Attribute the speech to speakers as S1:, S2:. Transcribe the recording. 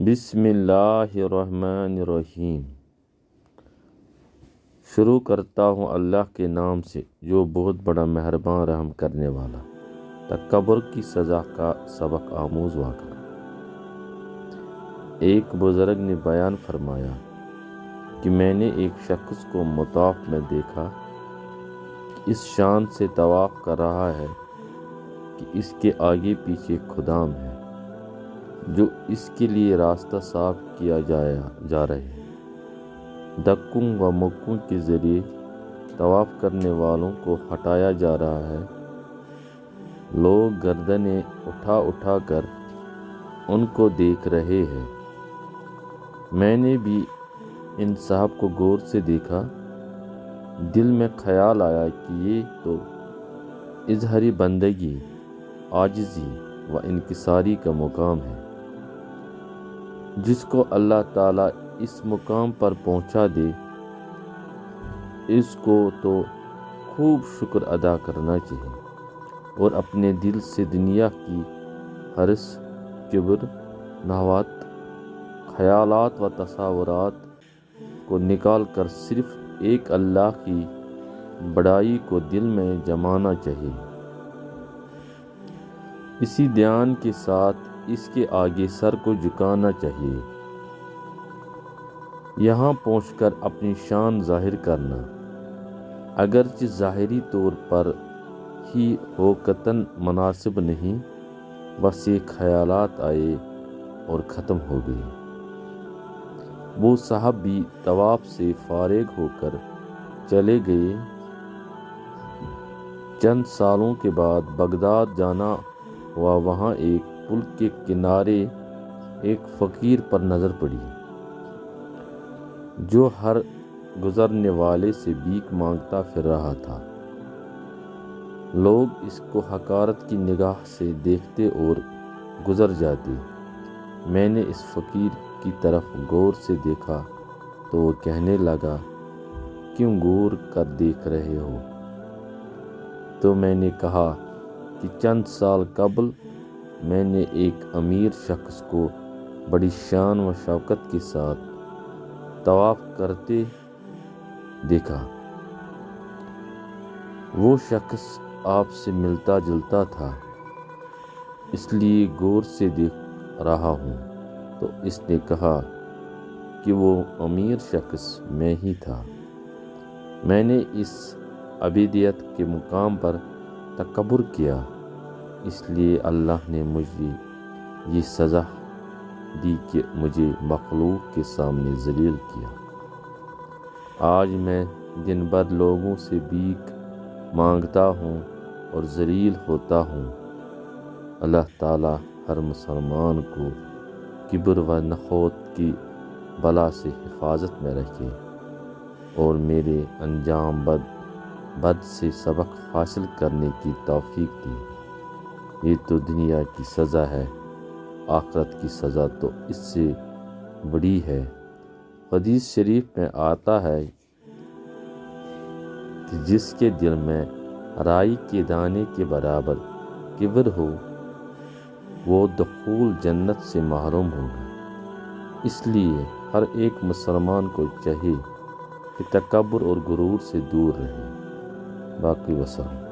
S1: بسم اللہ الرحمن الرحیم۔ شروع کرتا ہوں اللہ کے نام سے جو بہت بڑا مہربان رحم کرنے والا۔ تکبر کی سزا کا سبق آموز واقعہ۔ ایک بزرگ نے بیان فرمایا کہ میں نے ایک شخص کو مطاف میں دیکھا کہ اس شان سے طواف کر رہا ہے کہ اس کے آگے پیچھے خدام ہے جو اس کے لیے راستہ صاف کیا جا رہے ہیں۔ دکوں و مکوں کے ذریعے طواف کرنے والوں کو ہٹایا جا رہا ہے۔ لوگ گردنیں اٹھا اٹھا کر ان کو دیکھ رہے ہیں۔ میں نے بھی ان صاحب کو غور سے دیکھا۔ دل میں خیال آیا کہ یہ تو اظہاری بندگی، عاجزی و انکساری کا مقام ہے۔ جس کو اللہ تعالیٰ اس مقام پر پہنچا دے اس کو تو خوب شکر ادا کرنا چاہیے اور اپنے دل سے دنیا کی حرص، کبر، نہوت، خیالات و تصورات کو نکال کر صرف ایک اللہ کی بڑائی کو دل میں جمانا چاہیے۔ اسی دھیان کے ساتھ اس کے آگے سر کو جھکانا چاہیے۔ یہاں پہنچ کر اپنی شان ظاہر کرنا اگرچہ ظاہری طور پر ہی ہوقتاً مناسب نہیں، بس یہ خیالات آئے اور ختم ہو گئے۔ وہ صاحب بھی طواف سے فارغ ہو کر چلے گئے۔ چند سالوں کے بعد بغداد جانا ہوا۔ وہاں ایک پل کے کنارے ایک فقیر پر نظر پڑی جو ہر گزرنے والے سے بھیک مانگتا پھر رہا تھا۔ لوگ اس کو حقارت کی نگاہ سے دیکھتے اور گزر جاتے۔ میں نے اس فقیر کی طرف غور سے دیکھا تو وہ کہنے لگا، کیوں غور کر دیکھ رہے ہو؟ تو میں نے کہا کہ چند سال قبل میں نے ایک امیر شخص کو بڑی شان و شوکت کے ساتھ طواف کرتے دیکھا۔ وہ شخص آپ سے ملتا جلتا تھا، اس لیے غور سے دیکھ رہا ہوں۔ تو اس نے کہا کہ وہ امیر شخص میں ہی تھا۔ میں نے اس عبیدیت کے مقام پر تکبر کیا، اس لیے اللہ نے مجھے یہ سزا دی کہ مجھے مخلوق کے سامنے ذلیل کیا۔ آج میں دن بھر لوگوں سے بھیک مانگتا ہوں اور ذلیل ہوتا ہوں۔ اللہ تعالیٰ ہر مسلمان کو کبر و نخوت کی بلا سے حفاظت میں رکھے اور میرے انجام بد سے سبق حاصل کرنے کی توفیق دے۔ یہ تو دنیا کی سزا ہے، آخرت کی سزا تو اس سے بڑی ہے۔ حدیث شریف میں آتا ہے کہ جس کے دل میں رائی کے دانے کے برابر کبر ہو وہ دخول جنت سے محروم ہوگا۔ اس لیے ہر ایک مسلمان کو چاہیے کہ تکبر اور غرور سے دور رہے۔ باقی وسلام۔